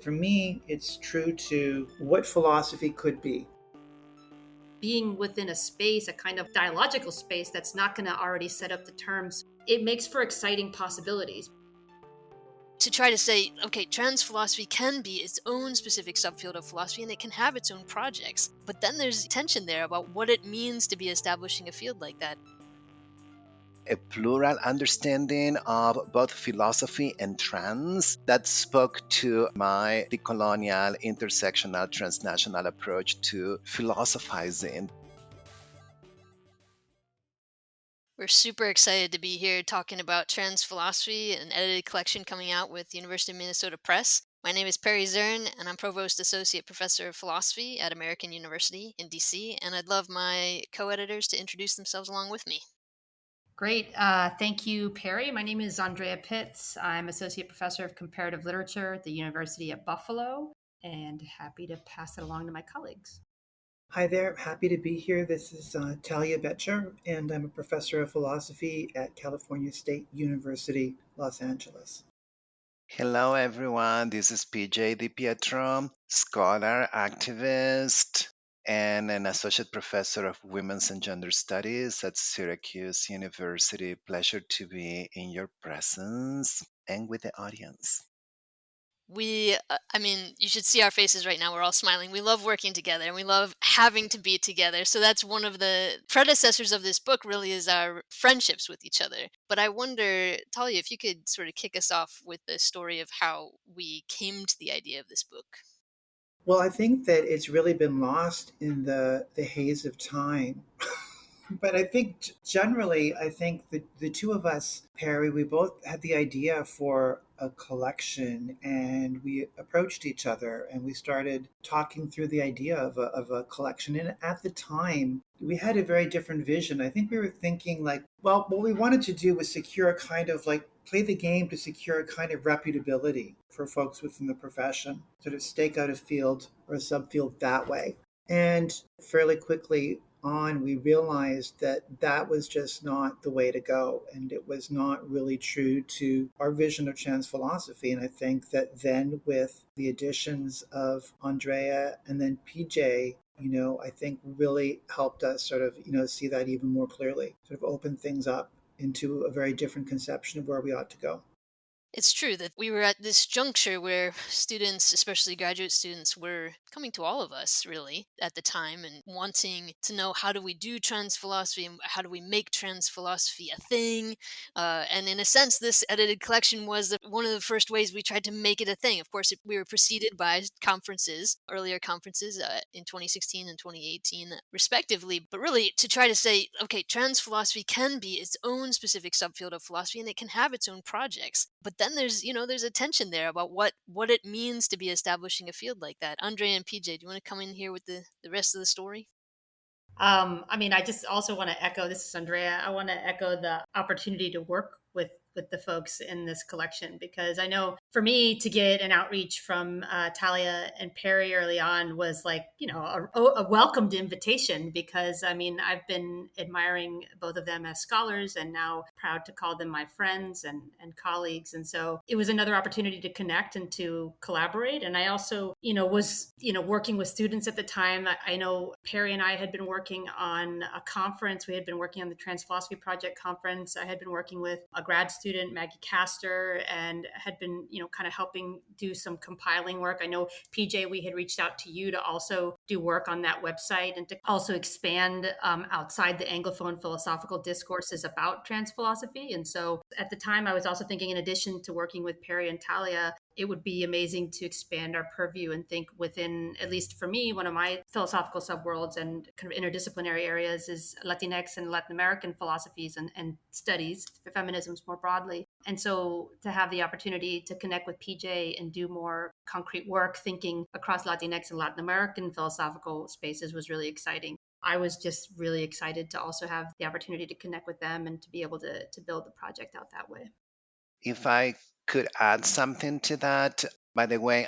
for me, it's true to what philosophy could be. Being within a space, a kind of dialogical space that's not going to already set up the terms, it makes for exciting possibilities. To try to say, okay, trans philosophy can be its own specific subfield of philosophy and it can have its own projects. But then there's tension there about what it means to be establishing a field like that. A plural understanding of both philosophy and trans that spoke to my decolonial, intersectional, transnational approach to philosophizing. We're super excited to be here talking about trans philosophy, an edited collection coming out with University of Minnesota Press. My name is Perry Zern, and I'm Provost Associate Professor of Philosophy at American University in DC, and I'd love my co-editors to introduce themselves along with me. Great. Thank you, Perry. My name is Andrea Pitts. I'm Associate Professor of Comparative Literature at the University at Buffalo, and happy to pass it along to my colleagues. Hi there, happy to be here. This is Talia Betcher, and I'm a professor of philosophy at California State University, Los Angeles. Hello, everyone. This is PJ DiPietro, scholar, activist, and an associate professor of women's and gender studies at Syracuse University. Pleasure to be in your presence and with the audience. You should see our faces right now. We're all smiling. We love working together and we love having to be together. So that's one of the predecessors of this book, really, is our friendships with each other. But I wonder, Talia, if you could sort of kick us off with the story of how we came to the idea of this book. Well, I think that it's really been lost in the haze of time. But I think generally, I think the two of us, Perry, we both had the idea for a collection and we approached each other and we started talking through the idea of a collection. And at the time, we had a very different vision. I think we were thinking like, well, what we wanted to do was secure a kind of like play the game to secure a kind of reputability for folks within the profession, sort of stake out a field or a subfield that way. And fairly quickly, on, we realized that that was just not the way to go. And it was not really true to our vision of trans philosophy. And I think that then with the additions of Andrea and then PJ, I think really helped us sort of, see that even more clearly, sort of open things up into a very different conception of where we ought to go. It's true that we were at this juncture where students, especially graduate students, were coming to all of us really at the time and wanting to know, how do we do trans philosophy and how do we make trans philosophy a thing? And in a sense, this edited collection was one of the first ways we tried to make it a thing. Of course, we were preceded by earlier conferences in 2016 and 2018, respectively. But really, to try to say, okay, trans philosophy can be its own specific subfield of philosophy and it can have its own projects. But then there's a tension there about what it means to be establishing a field like that. Andre and PJ, do you want to come in here with the rest of the story? I just also want to echo, this is Andrea, I want to echo the opportunity to work with the folks in this collection, because I know for me to get an outreach from Talia and Perry early on was like, a welcomed invitation, because I've been admiring both of them as scholars and now proud to call them my friends and colleagues. And so it was another opportunity to connect and to collaborate. And I also, was, working with students at the time. I know Perry and I had been working on a conference. We had been working on the Trans Philosophy Project conference. I had been working with a grad student, Maggie Castor, and had been, kind of helping do some compiling work. I know, PJ, we had reached out to you to also do work on that website and to also expand outside the Anglophone philosophical discourses about trans philosophy. And so at the time, I was also thinking, in addition to working with Perry and Talia, it would be amazing to expand our purview and think within, at least for me, one of my philosophical subworlds and kind of interdisciplinary areas is Latinx and Latin American philosophies and studies, feminisms more broadly. And so to have the opportunity to connect with PJ and do more concrete work thinking across Latinx and Latin American philosophical spaces was really exciting. I was just really excited to also have the opportunity to connect with them and to be able to build the project out that way. If I could add something to that, by the way,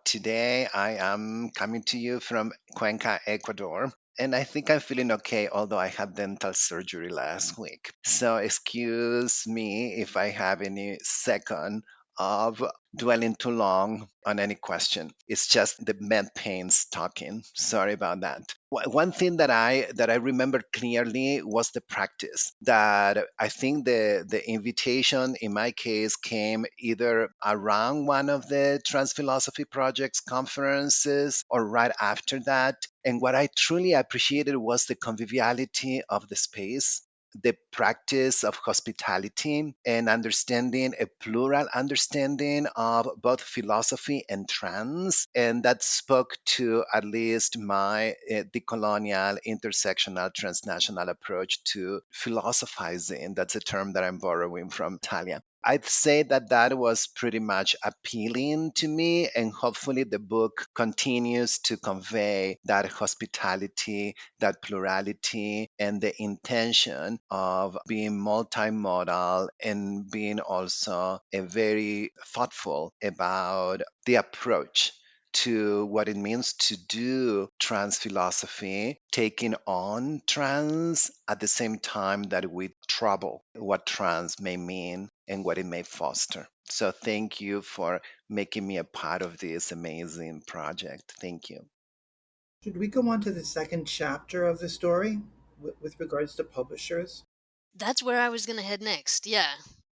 today I am coming to you from Cuenca, Ecuador. And I think I'm feeling okay, although I had dental surgery last week. So excuse me if I have any second of dwelling too long on any question. It's just the med pains talking. Sorry about that. One thing that I remember clearly was the practice. That I think the invitation in my case came either around one of the Trans Philosophy Project's conferences or right after that. And what I truly appreciated was the conviviality of the space, the practice of hospitality, and understanding a plural understanding of both philosophy and trans. And that spoke to at least my decolonial, intersectional, transnational approach to philosophizing. That's a term that I'm borrowing from Talia. I'd say that that was pretty much appealing to me, and hopefully the book continues to convey that hospitality, that plurality, and the intention of being multimodal and being also a very thoughtful about the approach to what it means to do trans philosophy, taking on trans at the same time that we trouble what trans may mean and what it may foster. So thank you for making me a part of this amazing project. Thank you. Should we go on to the second chapter of the story with regards to publishers? That's where I was going to head next. Yeah.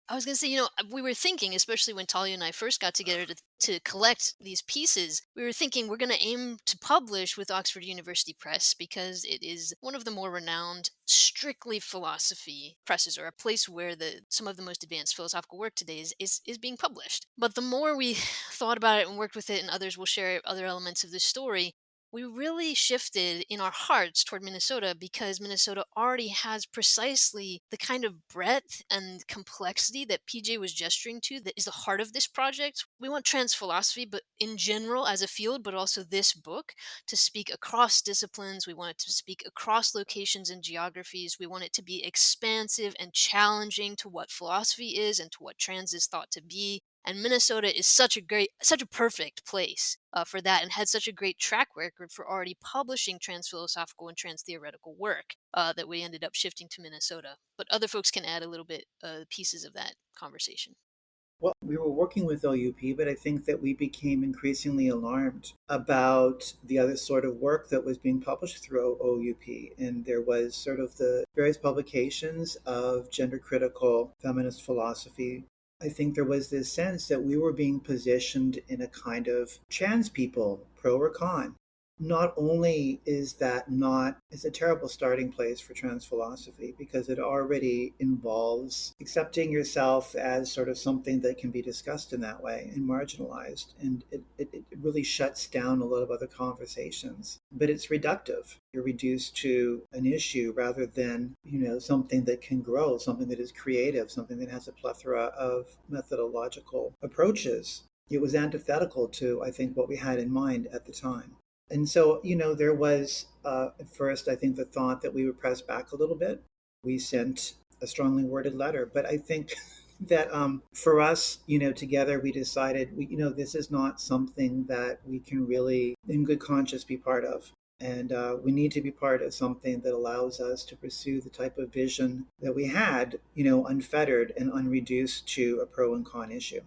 I was going to say, we were thinking, especially when Talia and I first got together to collect these pieces, we were thinking we're going to aim to publish with Oxford University Press because it is one of the more renowned, strictly philosophy presses, or a place where some of the most advanced philosophical work today is being published. But the more we thought about it and worked with it, and others will share other elements of this story, we really shifted in our hearts toward Minnesota because Minnesota already has precisely the kind of breadth and complexity that PJ was gesturing to that is the heart of this project. We want trans philosophy, but in general as a field, but also this book to speak across disciplines. We want it to speak across locations and geographies. We want it to be expansive and challenging to what philosophy is and to what trans is thought to be. And Minnesota is such a perfect place for that, and had such a great track record for already publishing trans philosophical and trans theoretical work that we ended up shifting to Minnesota. But other folks can add a little bit pieces of that conversation. Well, we were working with OUP, but I think that we became increasingly alarmed about the other sort of work that was being published through OUP. And there was sort of the various publications of gender critical feminist philosophy. I think there was this sense that we were being positioned in a kind of trans people, pro or con. Not only is that not, it's a terrible starting place for trans philosophy because it already involves accepting yourself as sort of something that can be discussed in that way and marginalized. And it really shuts down a lot of other conversations. But it's reductive. You're reduced to an issue rather than, something that can grow, something that is creative, something that has a plethora of methodological approaches. It was antithetical to, I think, what we had in mind at the time. And so, there was at first, I think, the thought that we would press back a little bit. We sent a strongly worded letter. But I think that for us, together, we decided, this is not something that we can really, in good conscience, be part of. And we need to be part of something that allows us to pursue the type of vision that we had, unfettered and unreduced to a pro and con issue.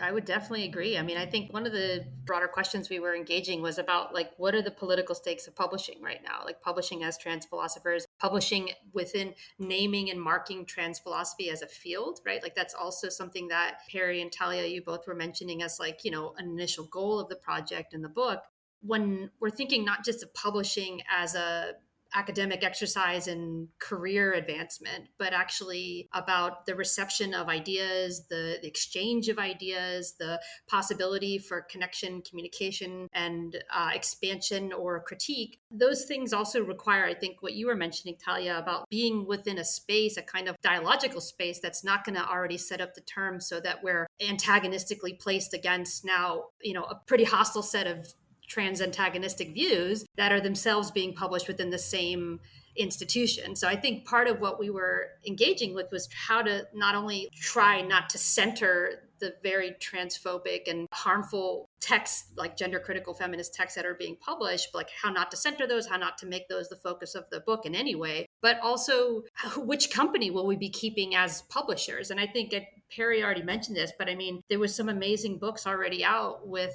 I would definitely agree. I mean, I think one of the broader questions we were engaging was about what are the political stakes of publishing right now? Like publishing as trans philosophers, publishing within naming and marking trans philosophy as a field, right? Like that's also something that Perry and Talia, you both were mentioning as an initial goal of the project and the book. When we're thinking not just of publishing as a academic exercise and career advancement, but actually about the reception of ideas, the exchange of ideas, the possibility for connection, communication, and expansion or critique. Those things also require, I think, what you were mentioning, Talia, about being within a space, a kind of dialogical space that's not going to already set up the terms so that we're antagonistically placed against now, a pretty hostile set of trans antagonistic views that are themselves being published within the same institution. So I think part of what we were engaging with was how to not only try not to center the very transphobic and harmful texts, like gender critical feminist texts that are being published, like how not to center those, how not to make those the focus of the book in any way, but also which company will we be keeping as publishers? And I think Perry already mentioned this, but I mean, there was some amazing books already out with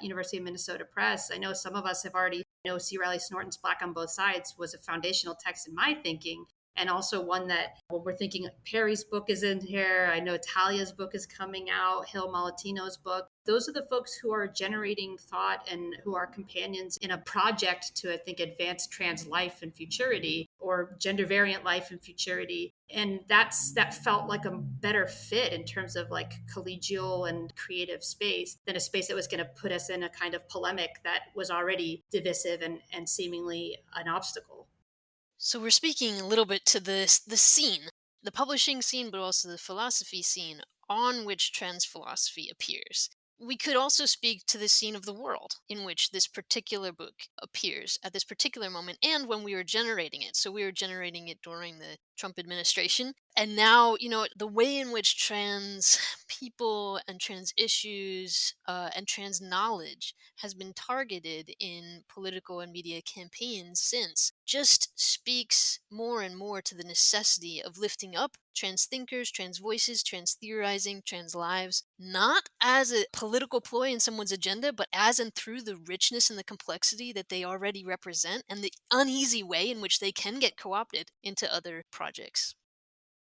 University of Minnesota Press. I know some of us have already, C. Riley Snorton's Black on Both Sides was a foundational text in my thinking. And also one that when we're thinking Perry's book is in here, I know Talia's book is coming out, Hale Malatino's book. Those are the folks who are generating thought and who are companions in a project to, I think, advance trans life and futurity, or gender variant life and futurity. And that felt like a better fit in terms of like collegial and creative space than a space that was going to put us in a kind of polemic that was already divisive and seemingly an obstacle. So we're speaking a little bit to the scene, the publishing scene, but also the philosophy scene on which trans philosophy appears. We could also speak to the scene of the world in which this particular book appears at this particular moment and when we were generating it. So we were generating it during the Trump administration. And now, the way in which trans people and trans issues and trans knowledge has been targeted in political and media campaigns since just speaks more and more to the necessity of lifting up trans thinkers, trans voices, trans theorizing, trans lives, not as a political ploy in someone's agenda, but as and through the richness and the complexity that they already represent and the uneasy way in which they can get co-opted into other projects.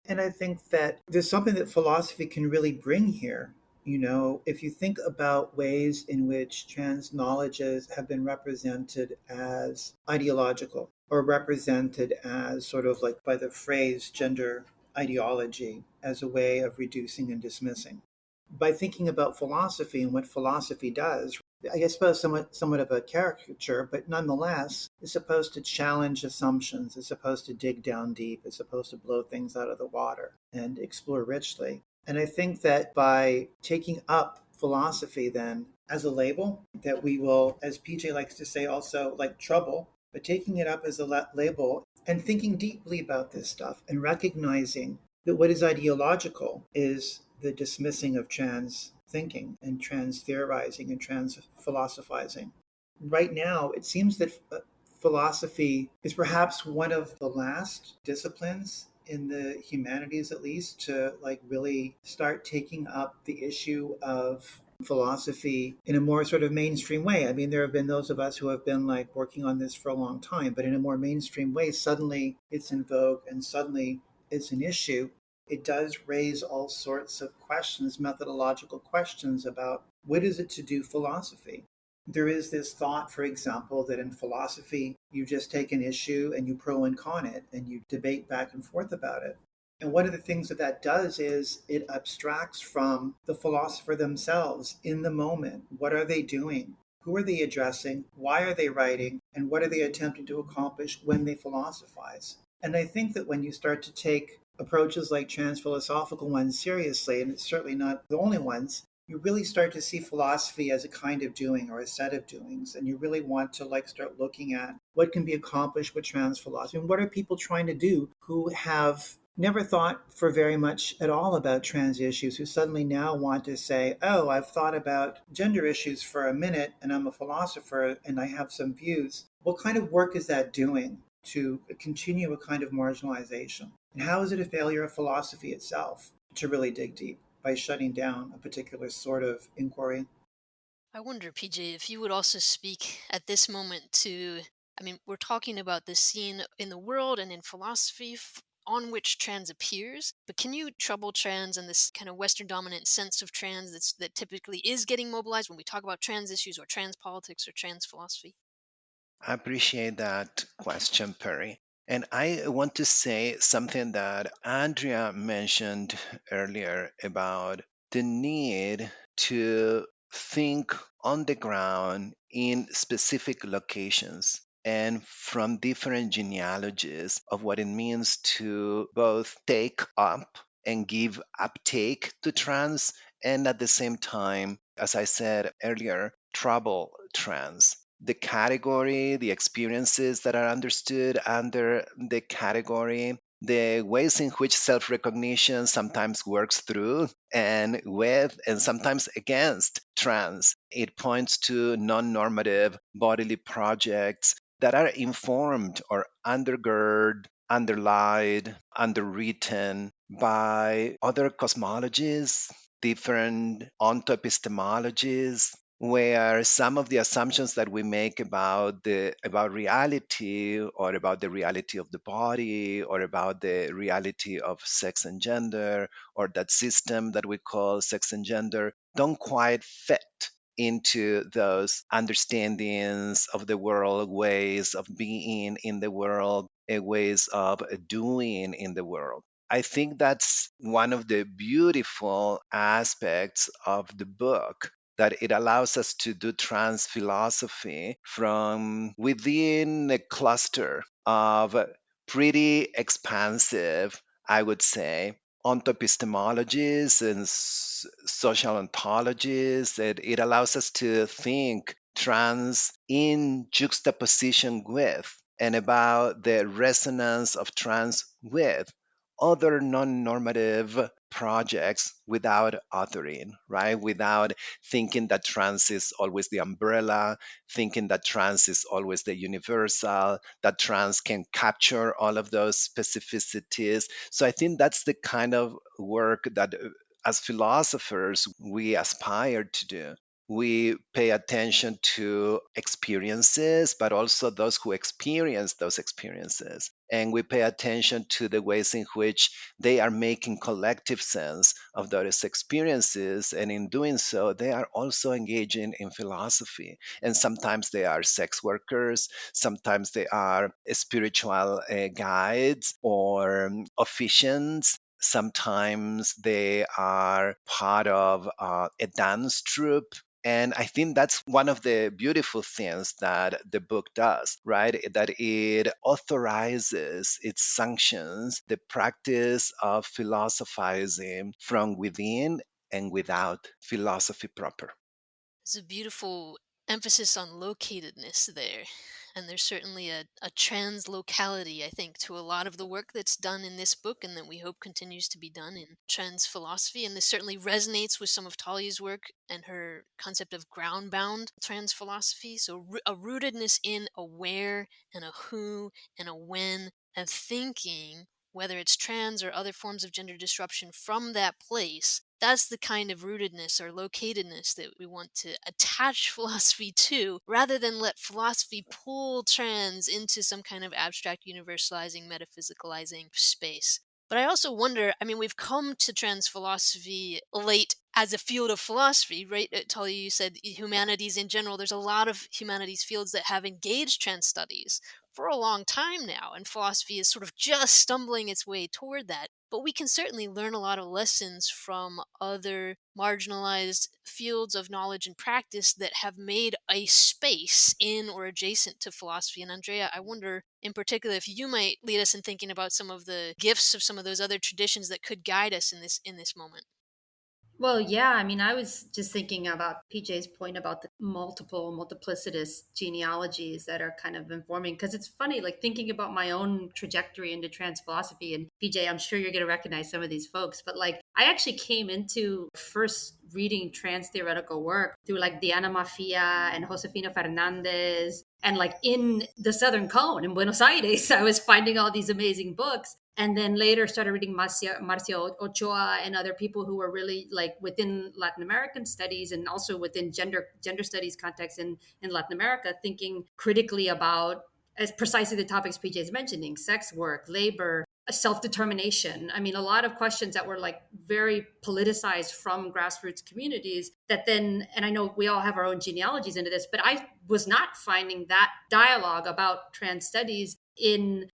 And I think that there's something that philosophy can really bring here. If you think about ways in which trans knowledges have been represented as ideological or represented as sort of like by the phrase gender ideology as a way of reducing and dismissing. By thinking about philosophy and what philosophy does, I suppose somewhat of a caricature, but nonetheless, is supposed to challenge assumptions. It's supposed to dig down deep. It's supposed to blow things out of the water and explore richly. And I think that by taking up philosophy then as a label that we will, as PJ likes to say, also like trouble, but taking it up as a label and thinking deeply about this stuff and recognizing that what is ideological is the dismissing of trans thinking and trans theorizing and trans philosophizing. Right now, it seems that philosophy is perhaps one of the last disciplines in the humanities, at least, to like really start taking up the issue of philosophy in a more sort of mainstream way. I mean, there have been those of us who have been like working on this for a long time, but in a more mainstream way, suddenly it's in vogue and suddenly it's an issue. It does raise all sorts of questions, methodological questions about what is it to do philosophy. There is this thought, for example, that in philosophy, you just take an issue and you pro and con it and you debate back and forth about it. And one of the things that does is it abstracts from the philosopher themselves in the moment. What are they doing? Who are they addressing? Why are they writing? And what are they attempting to accomplish when they philosophize? And I think that when you start to take approaches like trans-philosophical ones seriously, and it's certainly not the only ones, you really start to see philosophy as a kind of doing or a set of doings. And you really want to like start looking at what can be accomplished with trans philosophy and what are people trying to do who have never thought for very much at all about trans issues, who suddenly now want to say, oh, I've thought about gender issues for a minute and I'm a philosopher and I have some views. What kind of work is that doing to continue a kind of marginalization? And how is it a failure of philosophy itself to really dig deep by shutting down a particular sort of inquiry? I wonder, PJ, if you would also speak at this moment to, we're talking about this scene in the world and in philosophy on which trans appears, but can you trouble trans and this kind of Western dominant sense of trans that typically is getting mobilized when we talk about trans issues or trans politics or trans philosophy? I appreciate that question, Perry. And I want to say something that Andrea mentioned earlier about the need to think on the ground in specific locations and from different genealogies of what it means to both take up and give uptake to trans, and at the same time, as I said earlier, trouble trans. The category, the experiences that are understood under the category, the ways in which self-recognition sometimes works through and with and sometimes against trans. It points to non-normative bodily projects that are informed or undergird, underlied, underwritten by other cosmologies, different ontoepistemologies, where some of the assumptions that we make about reality or about the reality of the body or about the reality of sex and gender or that system that we call sex and gender don't quite fit into those understandings of the world, ways of being in the world, ways of doing in the world. I think that's one of the beautiful aspects of the book, that it allows us to do trans philosophy from within a cluster of pretty expansive, I would say, ontoepistemologies and social ontologies. It allows us to think trans in juxtaposition with and about the resonance of trans with other non-normative projects without authoring, right? Without thinking that trans is always the umbrella, thinking that trans is always the universal, that trans can capture all of those specificities. So I think that's the kind of work that as philosophers we aspire to do. We pay attention to experiences, but also those who experience those experiences. And we pay attention to the ways in which they are making collective sense of those experiences. And in doing so, they are also engaging in philosophy. And sometimes they are sex workers, sometimes they are spiritual guides or officiants. Sometimes they are part of a dance troupe. And I think that's one of the beautiful things that the book does, right? That it authorizes, it sanctions the practice of philosophizing from within and without philosophy proper. There's a beautiful emphasis on locatedness there. And there's certainly a translocality, I think, to a lot of the work that's done in this book and that we hope continues to be done in trans philosophy. And this certainly resonates with some of Talia's work and her concept of ground-bound trans philosophy. So a rootedness in a where and a who and a when and thinking, whether it's trans or other forms of gender disruption from that place. That's the kind of rootedness or locatedness that we want to attach philosophy to, rather than let philosophy pull trans into some kind of abstract, universalizing, metaphysicalizing space. But I also wonder, I mean, we've come to trans philosophy late as a field of philosophy, right? Talia, you said humanities in general. There's a lot of humanities fields that have engaged trans studies for a long time now, and philosophy is sort of just stumbling its way toward that. But we can certainly learn a lot of lessons from other marginalized fields of knowledge and practice that have made a space in or adjacent to philosophy. And Andrea, I wonder in particular if you might lead us in thinking about some of the gifts of some of those other traditions that could guide us in this moment. Well, yeah, I mean, I was just thinking about PJ's point about the multiplicitous genealogies that are kind of informing, because it's funny, like thinking about my own trajectory into trans philosophy. And PJ, I'm sure you're going to recognize some of these folks, but like I actually came into first reading trans theoretical work through like Diana Maffia and Josefina Fernández. And like in the Southern Cone in Buenos Aires, I was finding all these amazing books. And then later started reading Marcia Ochoa and other people who were really like within Latin American studies and also within gender studies context in Latin America, thinking critically about as precisely the topics PJ is mentioning: sex work, labor, self-determination. I mean, a lot of questions that were like very politicized from grassroots communities that then, and I know we all have our own genealogies into this, but I was not finding that dialogue about trans studies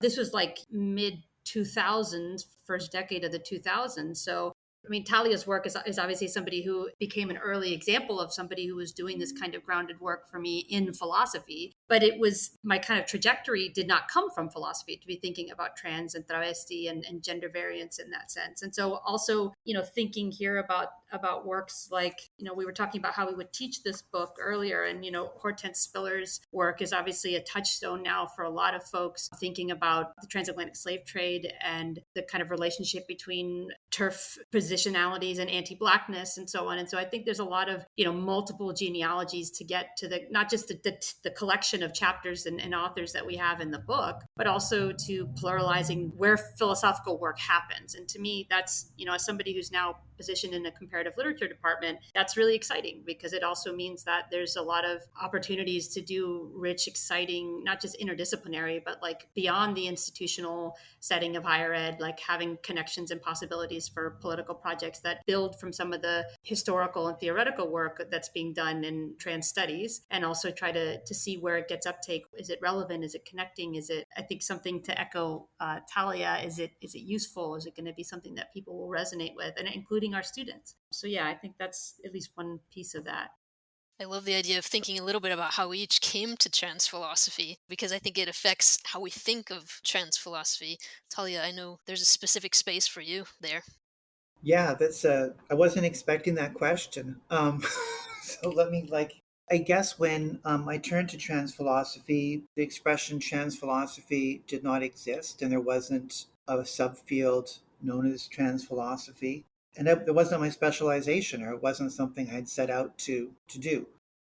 this was like mid 2000s, first decade of the 2000s. So, I mean, Talia's work is obviously somebody who became an early example of somebody who was doing this kind of grounded work for me in philosophy. but it was my kind of trajectory did not come from philosophy to be thinking about trans and travesti and gender variance in that sense. And so also, thinking here about works like, we were talking about how we would teach this book earlier, and, Hortense Spiller's work is obviously a touchstone now for a lot of folks thinking about the transatlantic slave trade and the kind of relationship between turf positionalities and anti-blackness and so on. And so I think there's a lot of, multiple genealogies to get to not just the collection of chapters and authors that we have in the book, but also to pluralizing where philosophical work happens. And to me, that's, as somebody who's now positioned in a comparative literature department, that's really exciting, because it also means that there's a lot of opportunities to do rich, exciting, not just interdisciplinary, but like beyond the institutional setting of higher ed, like having connections and possibilities for political projects that build from some of the historical and theoretical work that's being done in trans studies, and also try to see where it gets uptake. Is it relevant? Is it connecting? Is it, I think, something to echo Talia, is it useful? Is it going to be something that people will resonate with, and including our students? So yeah, I think that's at least one piece of that. I love the idea of thinking a little bit about how we each came to trans philosophy, because I think it affects how we think of trans philosophy. Talia, I know there's a specific space for you there. Yeah, that's I wasn't expecting that question. So let me I guess when I turned to trans philosophy, the expression trans philosophy did not exist, and there wasn't a subfield known as trans philosophy, and it wasn't my specialization, or it wasn't something I'd set out to do.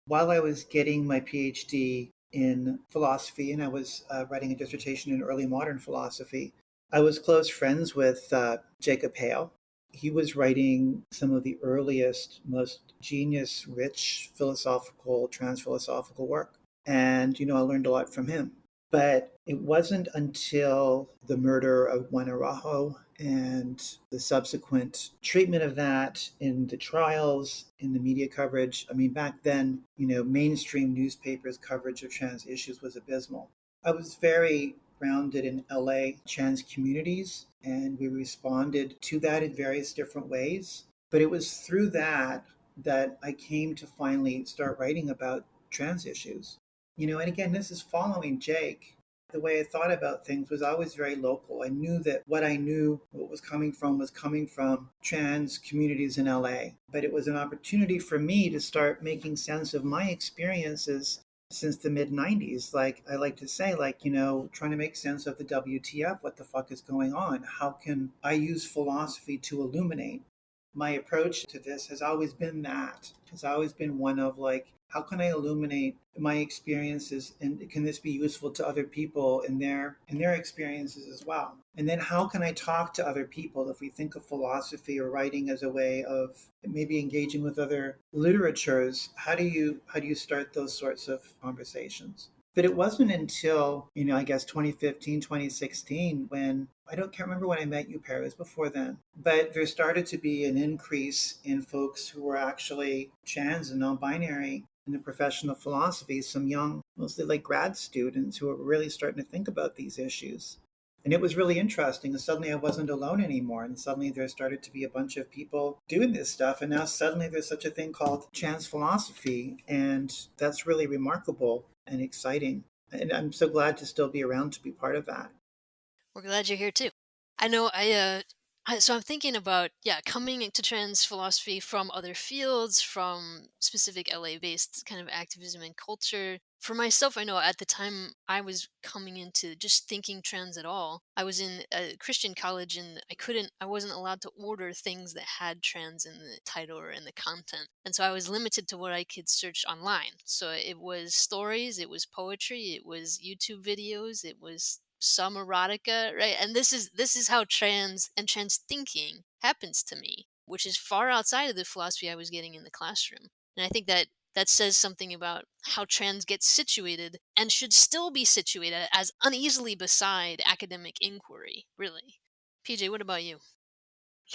While I was getting my PhD in philosophy, and I was writing a dissertation in early modern philosophy, I was close friends with Jacob Hale. He was writing some of the earliest, most genius rich philosophical, trans philosophical work. And, I learned a lot from him. But it wasn't until the murder of Gwen Araujo and the subsequent treatment of that in the trials, in the media coverage. I mean, back then, mainstream newspapers' coverage of trans issues was abysmal. I was very grounded in LA trans communities, and we responded to that in various different ways. But it was through that I came to finally start writing about trans issues. And again, this is following Jake. The way I thought about things was always very local. I knew that what was coming from trans communities in LA. But it was an opportunity for me to start making sense of my experiences since the mid 90s. Like I like to say, trying to make sense of the WTF, what the fuck is going on? How can I use philosophy to illuminate? My approach to this has always been that. It's always been one of how can I illuminate my experiences, and can this be useful to other people in their experiences as well? And then how can I talk to other people if we think of philosophy or writing as a way of maybe engaging with other literatures? How do you start those sorts of conversations? But it wasn't until, I guess 2015, 2016, when can't remember when I met you, Perry. It was before then. But there started to be an increase in folks who were actually trans and non-binary in the profession of philosophy, some young, mostly like grad students who were really starting to think about these issues. And it was really interesting. And suddenly I wasn't alone anymore. And suddenly there started to be a bunch of people doing this stuff. And now suddenly there's such a thing called trans philosophy. And that's really remarkable and exciting. And I'm so glad to still be around to be part of that. We're glad you're here too. I know so I'm thinking about, coming into trans philosophy from other fields, from specific LA-based kind of activism and culture. For myself, I know at the time I was coming into just thinking trans at all, I was in a Christian college, and I wasn't allowed to order things that had trans in the title or in the content. And so I was limited to what I could search online. So it was stories, it was poetry, it was YouTube videos, it was some erotica, right? And this is how trans and trans thinking happens to me, which is far outside of the philosophy I was getting in the classroom. And I think that says something about how trans gets situated and should still be situated as uneasily beside academic inquiry, really. PJ, what about you?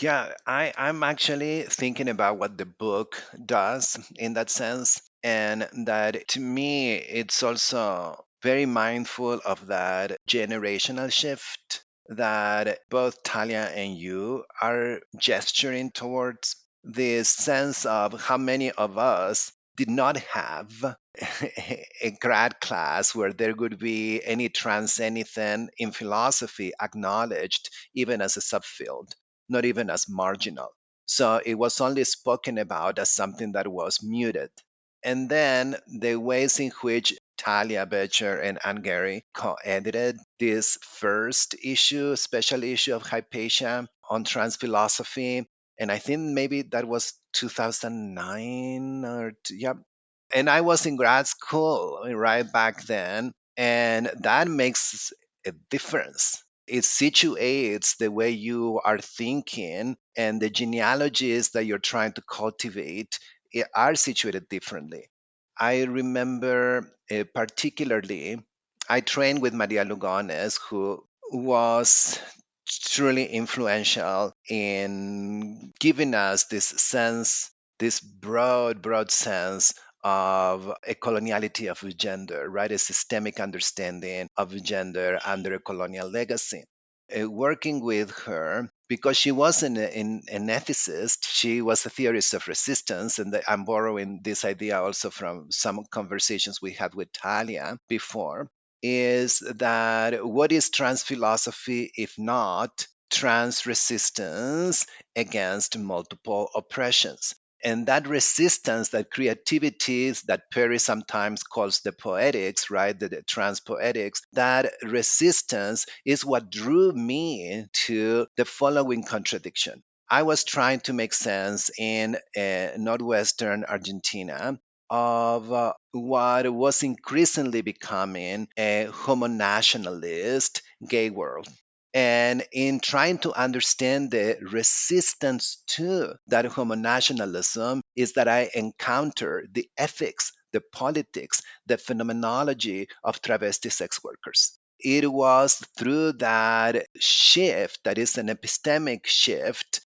Yeah, I'm actually thinking about what the book does in that sense. And that to me, it's also very mindful of that generational shift that both Talia and you are gesturing towards, this sense of how many of us did not have a grad class where there would be any trans anything in philosophy acknowledged even as a subfield, not even as marginal. So it was only spoken about as something that was muted. And then the ways in which Talia Becher and Anne Gary co-edited this first issue, special issue of Hypatia on trans philosophy. And I think maybe that was 2009 or yeah. And I was in grad school right back then, and that makes a difference. It situates the way you are thinking, and the genealogies that you're trying to cultivate are situated differently. I remember particularly, I trained with María Lugones, who was truly influential in giving us this sense, this broad sense of a coloniality of gender, right? A systemic understanding of gender under a colonial legacy. Working with her, because she wasn't an ethicist, she was a theorist of resistance. And I'm borrowing this idea also from some conversations we had with Talia before, is that what is trans philosophy if not trans resistance against multiple oppressions? And that resistance, that creativity that Perry sometimes calls the poetics, right? The trans poetics, that resistance is what drew me to the following contradiction. I was trying to make sense in northwestern Argentina of what was increasingly becoming a homonationalist gay world. And in trying to understand the resistance to that homonationalism, is that I encounter the ethics, the politics, the phenomenology of travesti sex workers. It was through that shift, that is an epistemic shift,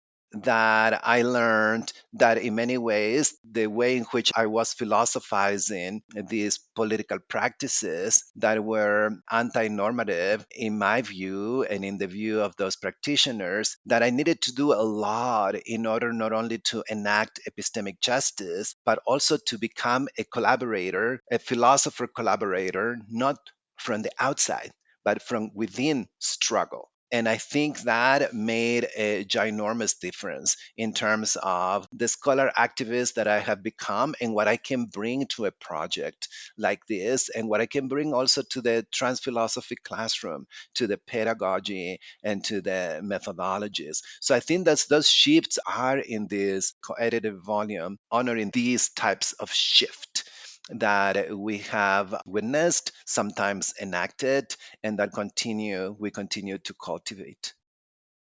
that I learned that in many ways, the way in which I was philosophizing these political practices that were anti normative, in my view, and in the view of those practitioners, that I needed to do a lot in order not only to enact epistemic justice, but also to become a collaborator, a philosopher collaborator, not from the outside, but from within struggle. And I think that made a ginormous difference in terms of the scholar activist that I have become and what I can bring to a project like this, and what I can bring also to the trans philosophy classroom, to the pedagogy, and to the methodologies. So I think that those shifts are in this co-edited volume, honoring these types of shift that we have witnessed, sometimes enacted, and that we continue to cultivate.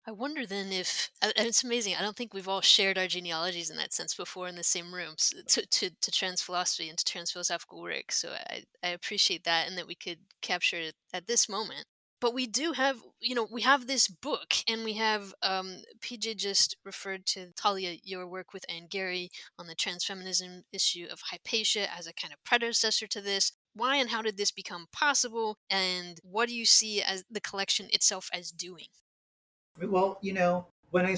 I wonder then if, and it's amazing. I don't think we've all shared our genealogies in that sense before in the same rooms to trans philosophy and to trans philosophical work. So I appreciate that, and that we could capture it at this moment. But we do have, we have this book, and we have, PJ just referred to, Talia, your work with Anne Gary on the transfeminism issue of Hypatia as a kind of predecessor to this. Why and how did this become possible? And what do you see as the collection itself as doing? Well, when I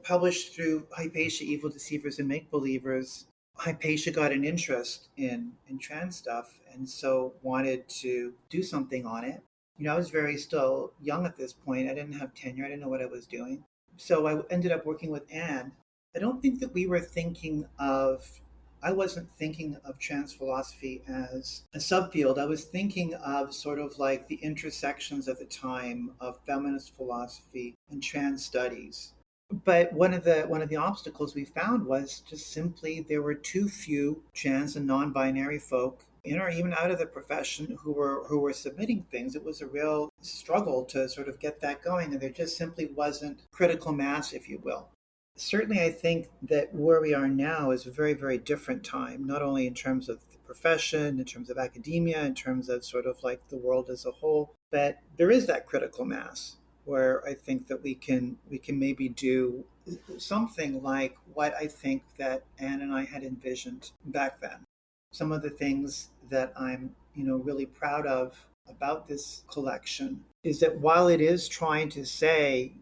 published through Hypatia, Evil Deceivers and Make Believers, Hypatia got an interest in trans stuff, and so wanted to do something on it. I was very still young at this point. I didn't have tenure. I didn't know what I was doing. So I ended up working with Anne. I don't think that I wasn't thinking of trans philosophy as a subfield. I was thinking of sort of like the intersections at the time of feminist philosophy and trans studies. But one of the obstacles we found was just simply there were too few trans and non-binary folk in or even out of the profession who were submitting things. It was a real struggle to sort of get that going, and there just simply wasn't critical mass, if you will. Certainly, I think that where we are now is a very, very different time, not only in terms of the profession, in terms of academia, in terms of sort of like the world as a whole, but there is that critical mass where I think that we can maybe do something like what I think that Anne and I had envisioned back then. Some of the things that I'm, really proud of about this collection is that while it is trying to say,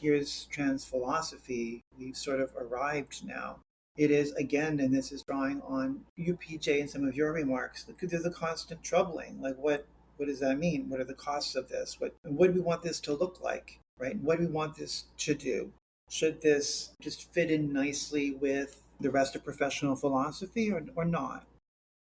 here's trans philosophy, we've sort of arrived now. It is, again, and this is drawing on you, PJ, and some of your remarks, there's a constant troubling. Like, what does that mean? What are the costs of this? What do we want this to look like, right? What do we want this to do? Should this just fit in nicely with the rest of professional philosophy or not?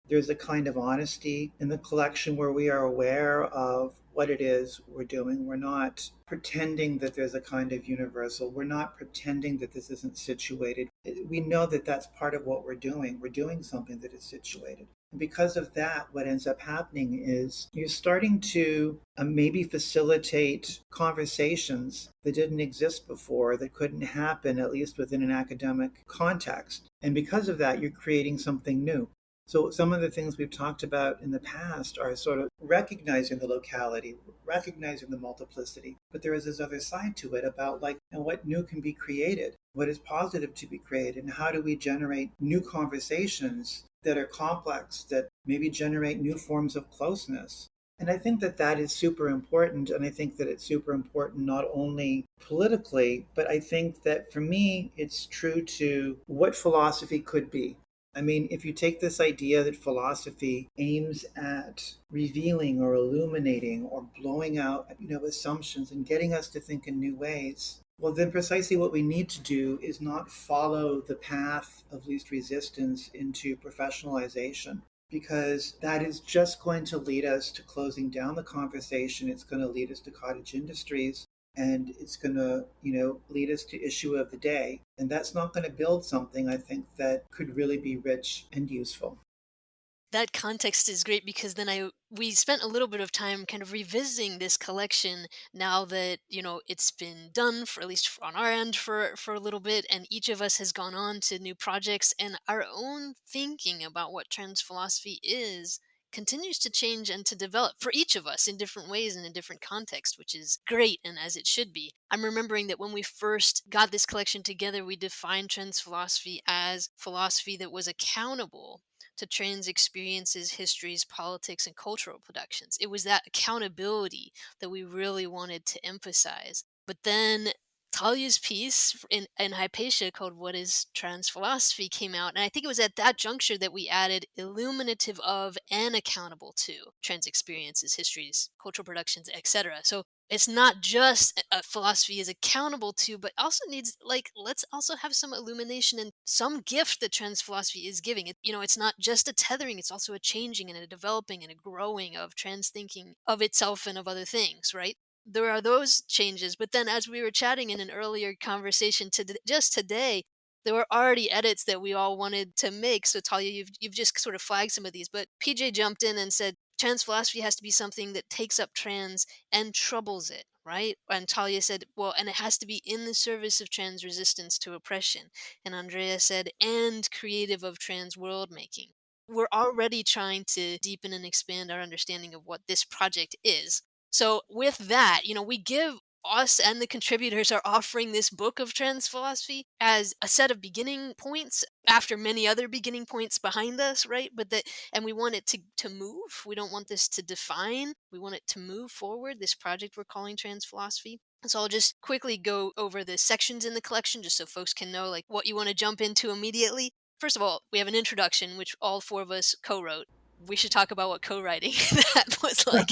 There's a kind of honesty in the collection where we are aware of what it is we're doing. We're not pretending that there's a kind of universal. We're not pretending that this isn't situated. We know that that's part of what we're doing. We're doing something that is situated. And because of that, what ends up happening is you're starting to maybe facilitate conversations that didn't exist before, that couldn't happen, at least within an academic context. And because of that, you're creating something new. So some of the things we've talked about in the past are sort of recognizing the locality, recognizing the multiplicity, but there is this other side to it about like, and what new can be created, what is positive to be created, and how do we generate new conversations that are complex, that maybe generate new forms of closeness. And I think that that is super important. And I think that it's super important not only politically, but I think that for me, it's true to what philosophy could be. I mean, if you take this idea that philosophy aims at revealing or illuminating or blowing out, assumptions and getting us to think in new ways, well, then precisely what we need to do is not follow the path of least resistance into professionalization, because that is just going to lead us to closing down the conversation. It's going to lead us to cottage industries. And it's going to, lead us to issue of the day. And that's not going to build something, I think, that could really be rich and useful. That context is great because then we spent a little bit of time kind of revisiting this collection now that it's been done, for at least on our end, for a little bit, and each of us has gone on to new projects, and our own thinking about what trans philosophy is continues to change and to develop for each of us in different ways and in different contexts, which is great and as it should be. I'm remembering that when we first got this collection together, we defined trans philosophy as philosophy that was accountable to trans experiences, histories, politics, and cultural productions. It was that accountability that we really wanted to emphasize. But then Talia's piece in Hypatia called What is Trans Philosophy came out, and I think it was at that juncture that we added illuminative of and accountable to trans experiences, histories, cultural productions, etc. So it's not just a philosophy is accountable to, but also needs, let's also have some illumination and some gift that trans philosophy is giving. It's not just a tethering, it's also a changing and a developing and a growing of trans thinking of itself and of other things, right? There are those changes, but then as we were chatting in an earlier conversation just today, there were already edits that we all wanted to make. So Talia, you've just sort of flagged some of these, but PJ jumped in and said trans philosophy has to be something that takes up trans and troubles it, right? And Talia said, well, and it has to be in the service of trans resistance to oppression. And Andrea said, and creative of trans world making. We're already trying to deepen and expand our understanding of what this project is. So with that, we give us and the contributors are offering this book of trans philosophy as a set of beginning points after many other beginning points behind us, right? And we want it to move. We don't want this to define. We want it to move forward, this project we're calling trans philosophy. So I'll just quickly go over the sections in the collection just so folks can know what you want to jump into immediately. First of all, we have an introduction, which all four of us co-wrote. We should talk about what co-writing that was like.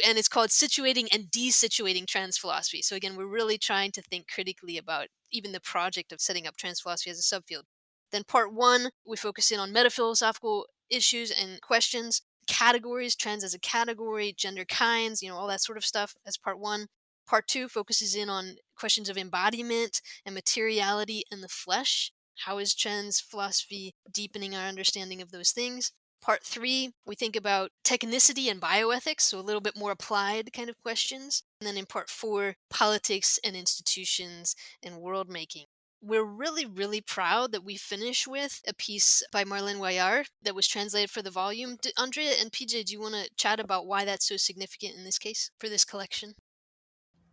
And it's called Situating and Desituating Trans Philosophy. So again, we're really trying to think critically about even the project of setting up trans philosophy as a subfield. Then part one, we focus in on metaphilosophical issues and questions, categories, trans as a category, gender kinds, all that sort of stuff as part one. Part two focuses in on questions of embodiment and materiality in the flesh. How is trans philosophy deepening our understanding of those things? Part three, we think about technicity and bioethics, so a little bit more applied kind of questions. And then in part four, politics and institutions and world making. We're really, really proud that we finish with a piece by Marlene Wayar that was translated for the volume. Andrea and PJ, do you want to chat about why that's so significant in this case for this collection?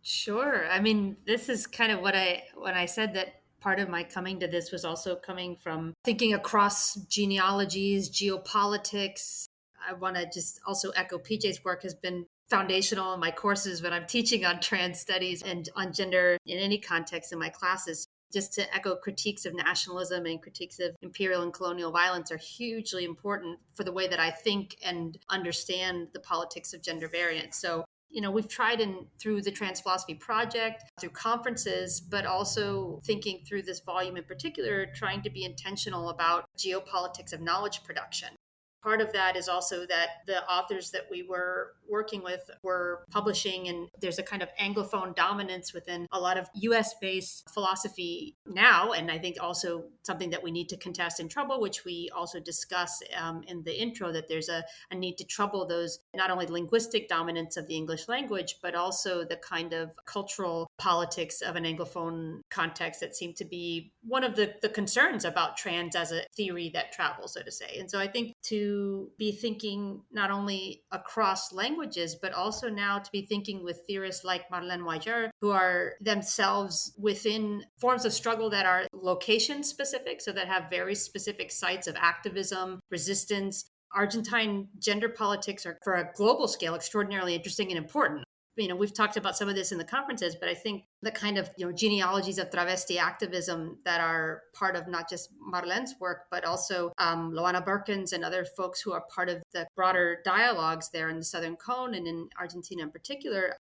Sure. I mean, this is kind of when I said that part of my coming to this was also coming from thinking across genealogies, geopolitics. I want to just also echo PJ's work has been foundational in my courses when I'm teaching on trans studies and on gender in any context in my classes. just to echo, critiques of nationalism and critiques of imperial and colonial violence are hugely important for the way that I think and understand the politics of gender variance. So, we've tried through the Trans Philosophy Project, through conferences, but also thinking through this volume in particular, trying to be intentional about geopolitics of knowledge production. Part of that is also that the authors that we were working with were publishing, and there's a kind of Anglophone dominance within a lot of US-based philosophy now. And I think also something that we need to contest and trouble, which we also discuss in the intro, that there's a need to trouble those not only linguistic dominance of the English language, but also the kind of cultural politics of an Anglophone context that seem to be one of the concerns about trans as a theory that travels, so to say. And so I think to be thinking not only across languages, but also now to be thinking with theorists like Marlene Wayar, who are themselves within forms of struggle that are location specific, so that have very specific sites of activism, resistance. Argentine gender politics are, for a global scale, extraordinarily interesting and important. We've talked about some of this in the conferences, but I think the kind of genealogies of travesti activism that are part of not just Marlene's work, but also Lohana Berkins and other folks who are part of the broader dialogues there in the Southern Cone and in Argentina in particular,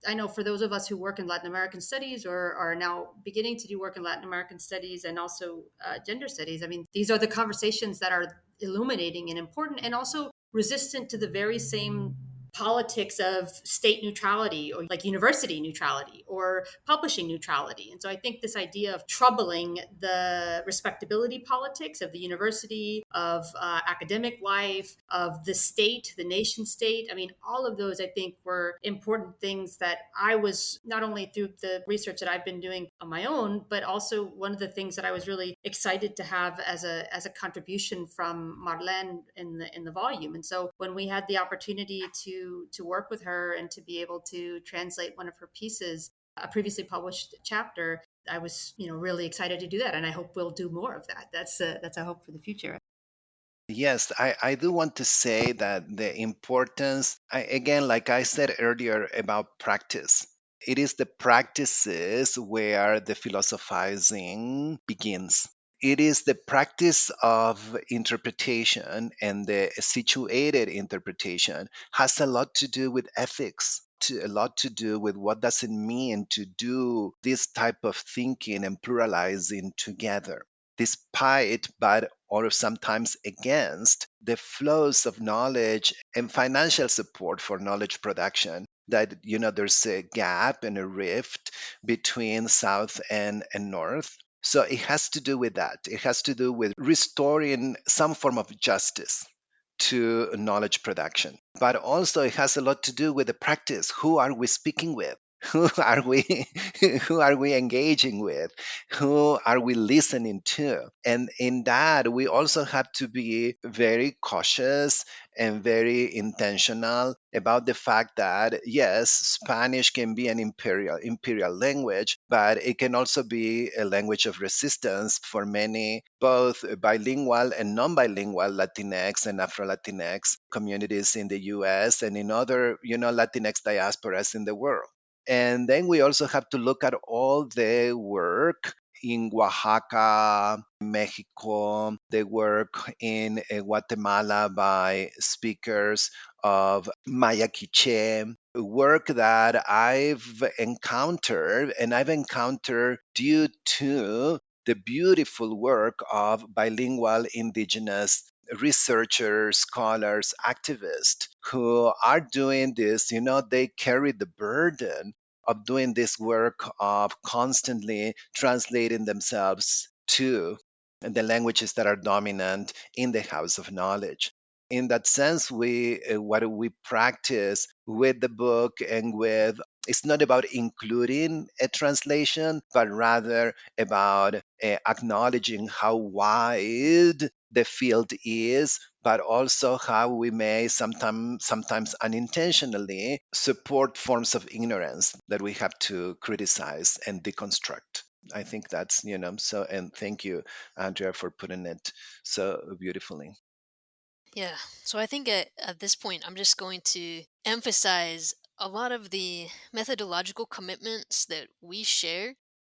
I know for those of us who work in Latin American studies or are now beginning to do work in Latin American studies and also gender studies, these are the conversations that are illuminating and important and also resistant to the very same politics of state neutrality or like university neutrality or publishing neutrality. And so I think this idea of troubling the respectability politics of the university, of academic life, of the state, the nation state, all of those I think were important things that I was, not only through the research that I've been doing on my own, but also one of the things that I was really excited to have as a contribution from Marlene in the volume. And so when we had the opportunity to work with her and to be able to translate one of her pieces, a previously published chapter, I was, really excited to do that. And I hope we'll do more of that. That's a hope for the future. Yes, I do want to say that the importance, again, like I said earlier about practice, it is the practices where the philosophizing begins. It is the practice of interpretation, and the situated interpretation has a lot to do with ethics, a lot to do with what does it mean to do this type of thinking and pluralizing together, despite but or sometimes against the flows of knowledge and financial support for knowledge production, that there's a gap and a rift between south and north. So it has to do with that. It has to do with restoring some form of justice to knowledge production. But also it has a lot to do with the practice. Who are we speaking with? Who are we who are we engaging with? Who are we listening to? And in that we also have to be very cautious and very intentional about the fact that yes, Spanish can be an imperial language, but it can also be a language of resistance for many, both bilingual and non-bilingual Latinx and Afro-Latinx communities in the US and in other, Latinx diasporas in the world. And then we also have to look at all the work in Oaxaca, Mexico, the work in Guatemala by speakers of Maya Quiche, work that I've encountered, and I've encountered due to the beautiful work of bilingual indigenous researchers, scholars, activists who are doing this. They carry the burden of doing this work of constantly translating themselves to the languages that are dominant in the house of knowledge. In that sense, what we practice with the book and with, it's not about including a translation, but rather about acknowledging how wide the field is, but also how we may sometimes unintentionally support forms of ignorance that we have to criticize and deconstruct. I think that's, so, and thank you, Andrea, for putting it so beautifully. Yeah. So I think at this point, I'm just going to emphasize a lot of the methodological commitments that we share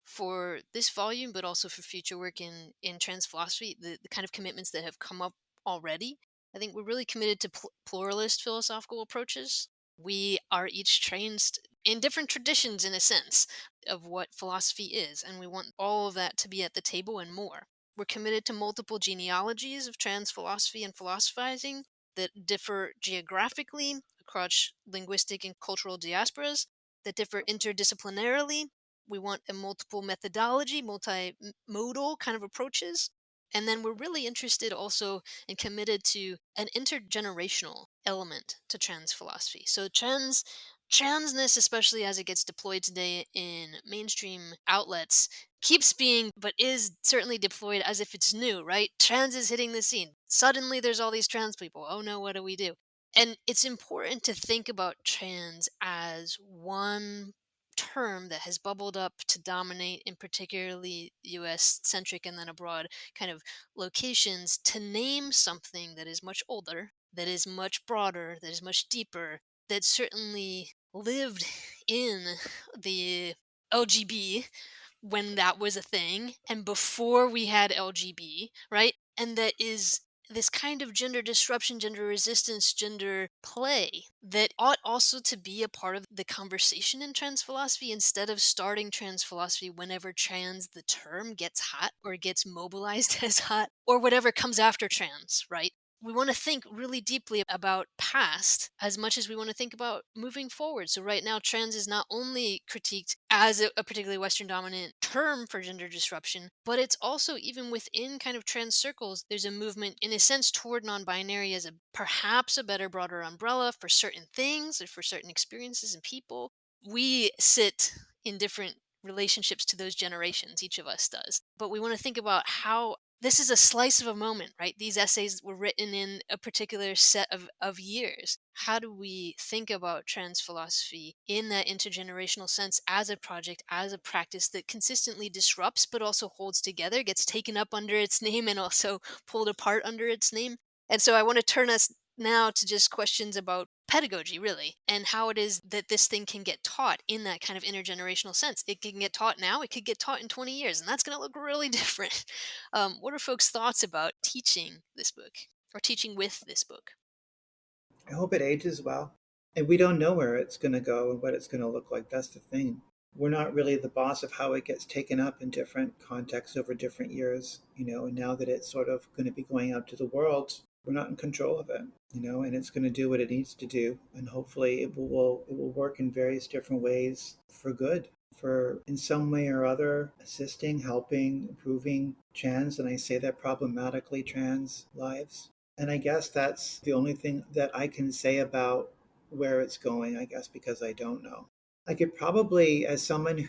for this volume, but also for future work in trans philosophy, the kind of commitments that have come up already. I think we're really committed to pluralist philosophical approaches. We are each trained in different traditions, in a sense, of what philosophy is, and we want all of that to be at the table and more. We're committed to multiple genealogies of trans philosophy and philosophizing that differ geographically across linguistic and cultural diasporas, that differ interdisciplinarily. We want a multiple methodology, multimodal kind of approaches. And then we're really interested also and committed to an intergenerational element to trans philosophy. So transness, especially as it gets deployed today in mainstream outlets, keeps being, but is certainly deployed as if it's new, right? Trans is hitting the scene. Suddenly there's all these trans people. Oh no, what do we do? And it's important to think about trans as one term that has bubbled up to dominate in particularly US centric and then abroad kind of locations, to name something that is much older, that is much broader, that is much deeper, that certainly lived in the LGB when that was a thing and before we had LGB, right? And that is this kind of gender disruption, gender resistance, gender play that ought also to be a part of the conversation in trans philosophy, instead of starting trans philosophy whenever trans, the term, gets hot or gets mobilized as hot or whatever comes after trans, right? We want to think really deeply about past as much as we want to think about moving forward. So right now, trans is not only critiqued as a particularly Western dominant term for gender disruption, but it's also, even within kind of trans circles, there's a movement in a sense toward non-binary as perhaps a better, broader umbrella for certain things or for certain experiences and people. We sit in different relationships to those generations, each of us does. But we want to think about how this is a slice of a moment, right? These essays were written in a particular set of years. How do we think about trans philosophy in that intergenerational sense as a project, as a practice that consistently disrupts but also holds together, gets taken up under its name and also pulled apart under its name? And so I want to turn us now to just questions about pedagogy, really, and how it is that this thing can get taught in that kind of intergenerational sense. It can get taught now, it could get taught in 20 years, and that's going to look really different. What are folks' thoughts about teaching this book or teaching with this book? I hope it ages well. And we don't know where it's going to go and what it's going to look like. That's the thing. We're not really the boss of how it gets taken up in different contexts over different years, and now that it's sort of going to be going out to the world, we're not in control of it, and it's going to do what it needs to do. And hopefully it will work in various different ways for good, for in some way or other assisting, helping, improving trans, and I say that problematically, trans lives. And I guess that's the only thing that I can say about where it's going, I guess, because I don't know. I could probably, as someone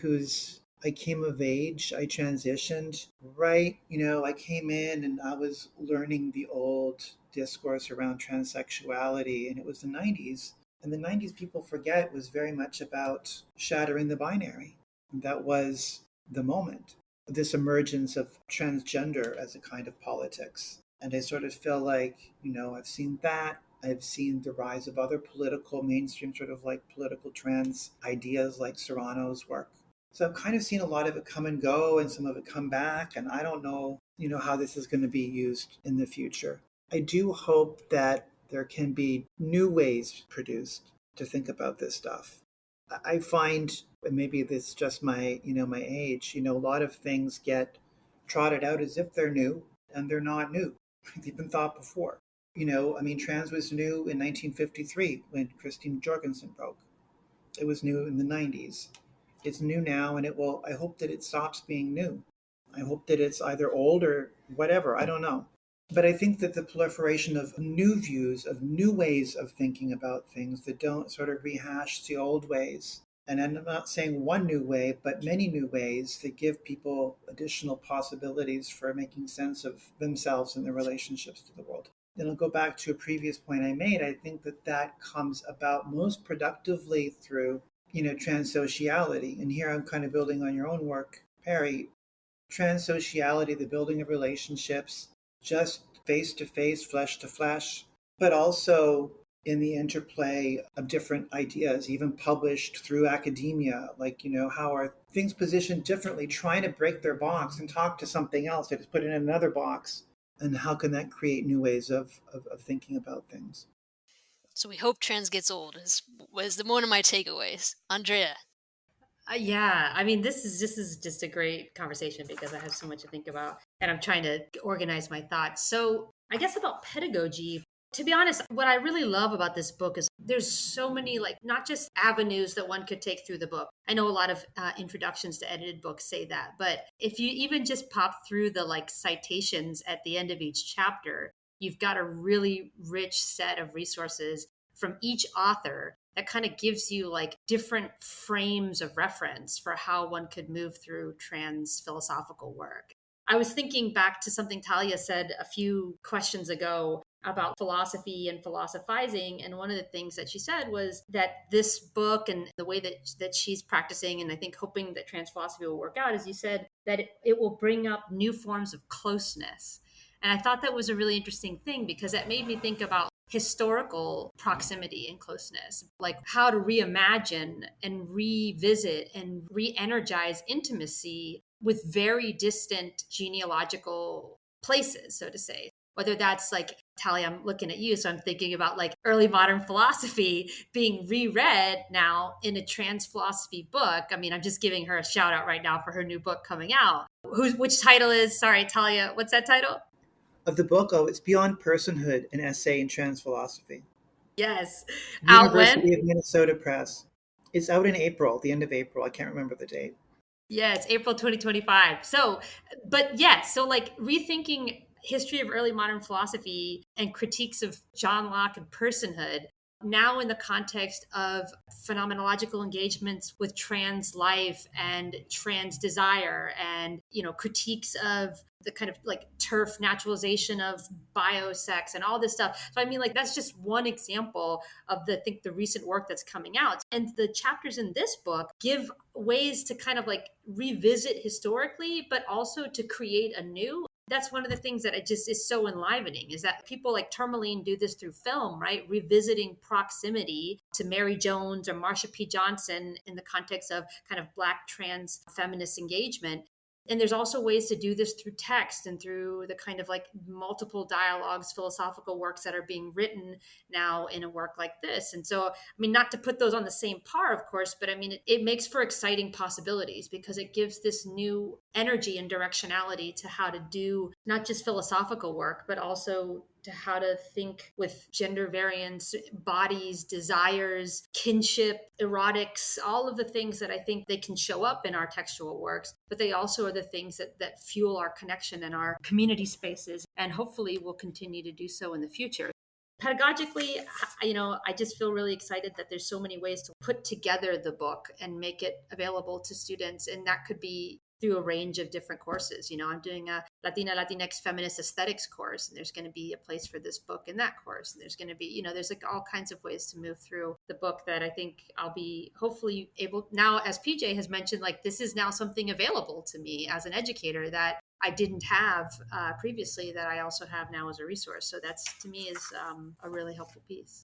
I came of age, I transitioned, right? I came in and I was learning the old discourse around transsexuality, and it was the 90s. And the 90s, people forget, was very much about shattering the binary. That was the moment, this emergence of transgender as a kind of politics. And I sort of feel like, I've seen that. I've seen the rise of other political, mainstream sort of like political trans ideas like Serrano's work. So I've kind of seen a lot of it come and go and some of it come back. And I don't know, how this is going to be used in the future. I do hope that there can be new ways produced to think about this stuff. I find, and maybe this is just my, my age, a lot of things get trotted out as if they're new, and they're not new. They've been thought before. Trans was new in 1953 when Christine Jorgensen broke. It was new in the 90s. It's new now, and I hope that it stops being new. I hope that it's either old or whatever. I don't know. But I think that the proliferation of new views, of new ways of thinking about things that don't sort of rehash the old ways, and I'm not saying one new way, but many new ways that give people additional possibilities for making sense of themselves and their relationships to the world. And I'll go back to a previous point I made. I think that comes about most productively through, transsociality. And here I'm kind of building on your own work, Perry. Transsociality, the building of relationships, just face to face, flesh to flesh, but also in the interplay of different ideas, even published through academia. Like, how are things positioned differently, trying to break their box and talk to something else that is put in another box? And how can that create new ways of thinking about things? So we hope trans gets old was one of my takeaways. Andrea. Yeah, I mean, this is just a great conversation because I have so much to think about, and I'm trying to organize my thoughts. So, I guess about pedagogy. To be honest, what I really love about this book is there's so many, like, not just avenues that one could take through the book. I know a lot of introductions to edited books say that, but if you even just pop through the like citations at the end of each chapter, you've got a really rich set of resources from each author that kind of gives you like different frames of reference for how one could move through trans philosophical work. I was thinking back to something Talia said a few questions ago about philosophy and philosophizing. And one of the things that she said was that this book and the way that she's practicing, and I think hoping that trans philosophy will work out, as you said, that it will bring up new forms of closeness. And I thought that was a really interesting thing because that made me think about historical proximity and closeness, like how to reimagine and revisit and re energize intimacy with very distant genealogical places, so to say. Whether that's like, Tali, I'm looking at you, so I'm thinking about like early modern philosophy being reread now in a trans philosophy book. I mean, I'm just giving her a shout out right now for her new book coming out. Which title is, sorry, Talia, what's that title? Of the book, it's Beyond Personhood, an essay in trans philosophy. Yes. Out when? University of Minnesota Press. It's out in April, the end of April. I can't remember the date. Yeah, it's April 2025. So, but yeah, so like rethinking history of early modern philosophy and critiques of John Locke and personhood now in the context of phenomenological engagements with trans life and trans desire and critiques of the kind of like turf naturalization of biosex and all this stuff. So I mean, like, that's just one example of I think the recent work that's coming out. And the chapters in this book give ways to kind of like revisit historically, but also to create anew. That's one of the things that it just is so enlivening is that people like Tourmaline do this through film, right? Revisiting proximity to Mary Jones or Marsha P. Johnson in the context of kind of Black trans feminist engagement. And there's also ways to do this through text and through the kind of like multiple dialogues, philosophical works that are being written now in a work like this. And so, I mean, not to put those on the same par, of course, but I mean, it makes for exciting possibilities because it gives this new energy and directionality to how to do not just philosophical work, but also to how to think with gender variance, bodies, desires, kinship, erotics, all of the things that I think they can show up in our textual works, but they also are the things that fuel our connection and our community spaces, and hopefully will continue to do so in the future. Pedagogically, I just feel really excited that there's so many ways to put together the book and make it available to students. And that could be through a range of different courses. I'm doing a Latinx feminist aesthetics course, and there's going to be a place for this book in that course. And there's going to be, there's like all kinds of ways to move through the book that I think I'll be hopefully able now, as PJ has mentioned, like this is now something available to me as an educator that I didn't have previously that I also have now as a resource. So that's, to me, is a really helpful piece.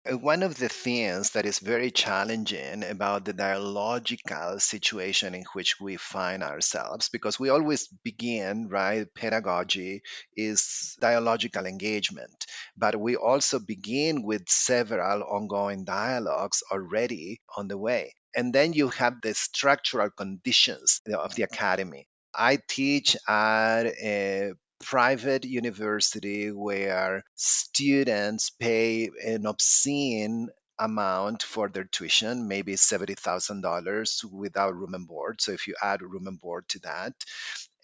One of the things that is very challenging about the dialogical situation in which we find ourselves, because we always begin, right? Pedagogy is dialogical engagement, but we also begin with several ongoing dialogues already on the way. And then you have the structural conditions of the academy. I teach at a private university where students pay an obscene amount for their tuition, maybe $70,000 without room and board. So if you add room and board to that,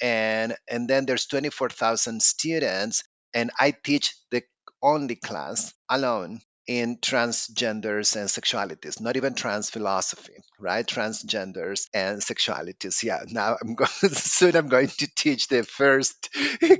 and then there's 24,000 students, and I teach the only class alone in transgenders and sexualities, not even trans philosophy, right? Transgenders and sexualities. Yeah, now I'm going soon. I'm going to teach the first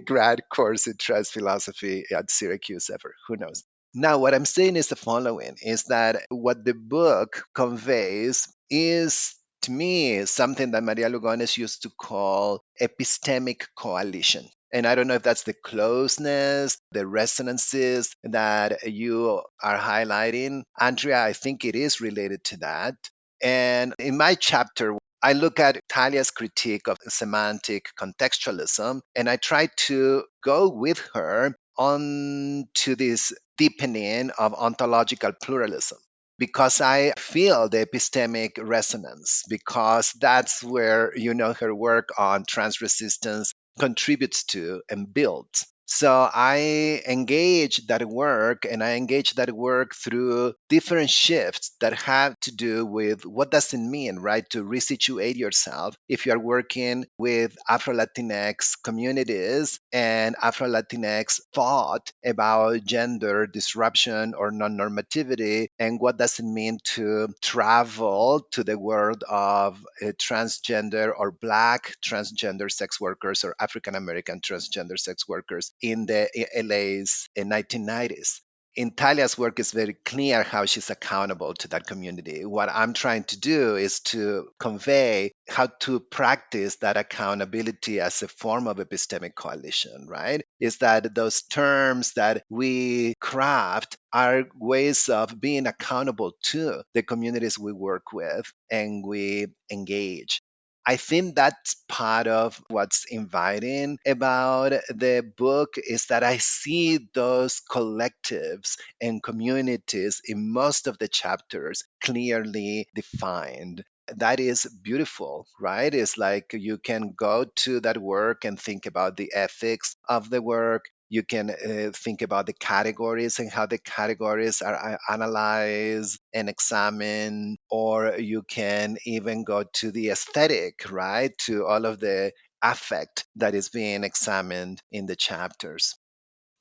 grad course in trans philosophy at Syracuse ever. Who knows? Now, what I'm saying is the following: is that what the book conveys is, to me, something that María Lugones used to call epistemic coalition. And I don't know if that's the closeness, the resonances that you are highlighting. Andrea, I think it is related to that. And in my chapter, I look at Talia's critique of semantic contextualism, and I try to go with her on to this deepening of ontological pluralism because I feel the epistemic resonance, because that's where, her work on trans resistance contributes to and builds. So I engage that work, and I engage that work through different shifts that have to do with what does it mean, right, to resituate yourself if you are working with Afro Latinx communities and Afro Latinx thought about gender disruption or non normativity, and what does it mean to travel to the world of transgender or Black transgender sex workers or African American transgender sex workers in the LA's 1990s. In Talia's work, it's very clear how she's accountable to that community. What I'm trying to do is to convey how to practice that accountability as a form of epistemic coalition, right? Is that those terms that we craft are ways of being accountable to the communities we work with and we engage. I think that's part of what's inviting about the book is that I see those collectives and communities in most of the chapters clearly defined. That is beautiful, right? It's like you can go to that work and think about the ethics of the work. You can think about the categories and how the categories are analyzed and examined, or you can even go to the aesthetic, right? To all of the affect that is being examined in the chapters.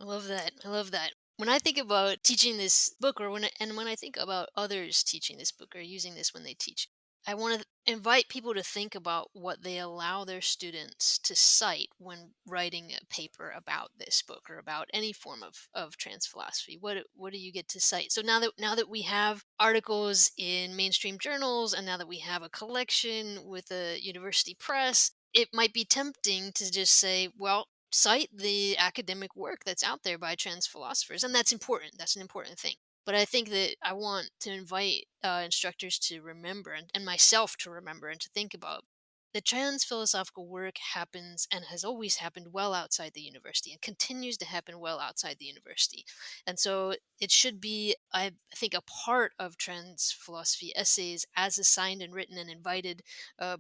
I love that. I love that. When I think about teaching this book, when I think about others teaching this book or using this when they teach, I want to invite people to think about what they allow their students to cite when writing a paper about this book or about any form of trans philosophy. What do you get to cite? So now that we have articles in mainstream journals, and now that we have a collection with a university press, it might be tempting to just say, well, cite the academic work that's out there by trans philosophers, and that's important. That's an important thing. But I think that I want to invite instructors to remember, and myself to remember and to think about, that trans philosophical work happens and has always happened well outside the university and continues to happen well outside the university. And so it should be, I think, a part of trans philosophy essays as assigned and written and invited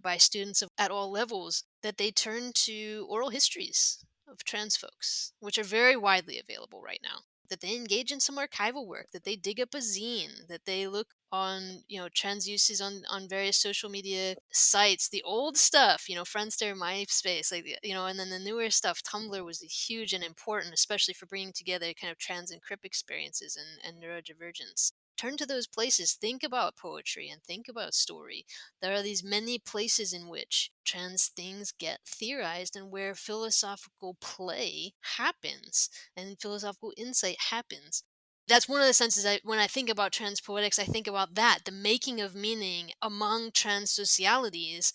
by students at all levels, that they turn to oral histories of trans folks, which are very widely available right now, that they engage in some archival work, that they dig up a zine, that they look on, trans uses on various social media sites, the old stuff, Friendster, MySpace, and then the newer stuff. Tumblr was huge and important, especially for bringing together kind of trans and crip experiences and neurodivergence. Turn to those places, think about poetry and think about story. There are these many places in which trans things get theorized and where philosophical play happens and philosophical insight happens. That's one of the senses when I think about trans poetics, I think about that. The making of meaning among trans socialities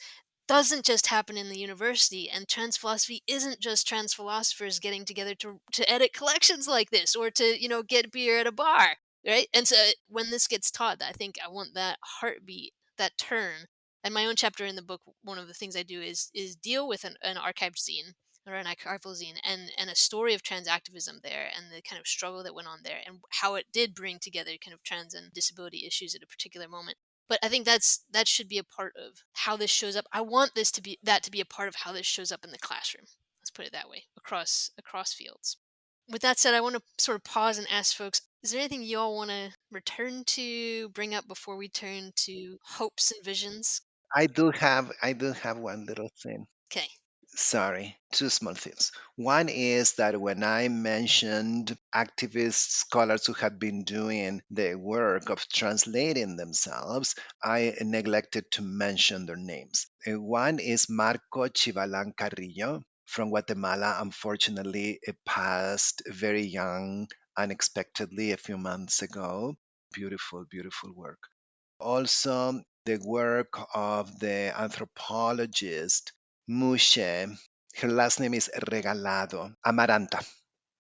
doesn't just happen in the university, and trans philosophy isn't just trans philosophers getting together to edit collections like this or to, get beer at a bar, right? And so when this gets taught, I think I want that heartbeat, that turn. And my own chapter in the book, one of the things I do is deal with an archived zine or an archival zine and a story of trans activism there and the kind of struggle that went on there and how it did bring together kind of trans and disability issues at a particular moment. But I think that should be a part of how this shows up. I want that to be a part of how this shows up in the classroom. Let's put it that way, across fields. With that said, I want to sort of pause and ask folks, is there anything you all want to return to, bring up before we turn to hopes and visions? I do have one little thing. Okay. Sorry, two small things. One is that when I mentioned activist scholars who had been doing the work of translating themselves, I neglected to mention their names. One is Marco Chivalan-Carrillo from Guatemala. Unfortunately, it passed very young, unexpectedly, a few months ago. Beautiful, beautiful work. Also, the work of the anthropologist Mushe. Her last name is Regalado, Amaranta.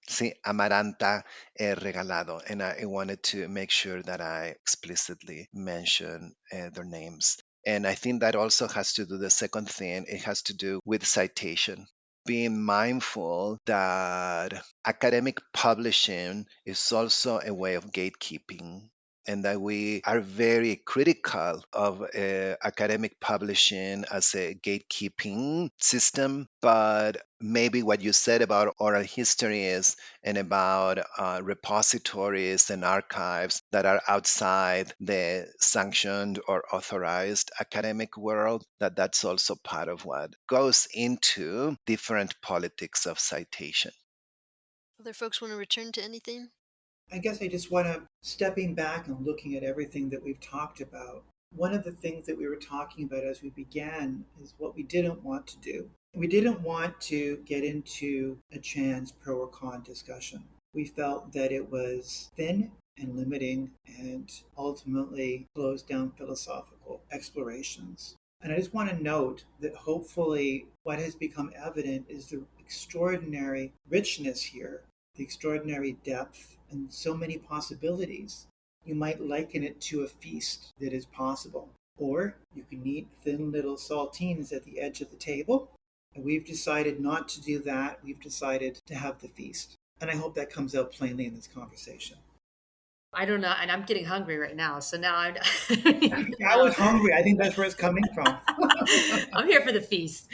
Sí, Amaranta Regalado. And I wanted to make sure that I explicitly mention their names. And I think that also has to do, the second thing, it has to do with citation. Being mindful that academic publishing is also a way of gatekeeping, and that we are very critical of academic publishing as a gatekeeping system. But maybe what you said about oral histories and about repositories and archives that are outside the sanctioned or authorized academic world, that's also part of what goes into different politics of citation. Other folks want to return to anything? I guess I just want to, stepping back and looking at everything that we've talked about. One of the things that we were talking about as we began is what we didn't want to do. We didn't want to get into a trans pro or con discussion. We felt that it was thin and limiting and ultimately closed down philosophical explorations. And I just want to note that hopefully what has become evident is the extraordinary richness here, the extraordinary depth, and so many possibilities. You might liken it to a feast that is possible. Or you can eat thin little saltines at the edge of the table. And we've decided not to do that. We've decided to have the feast. And I hope that comes out plainly in this conversation. I don't know, and I'm getting hungry right now. So now I'm. I was hungry. I think that's where it's coming from. I'm here for the feast.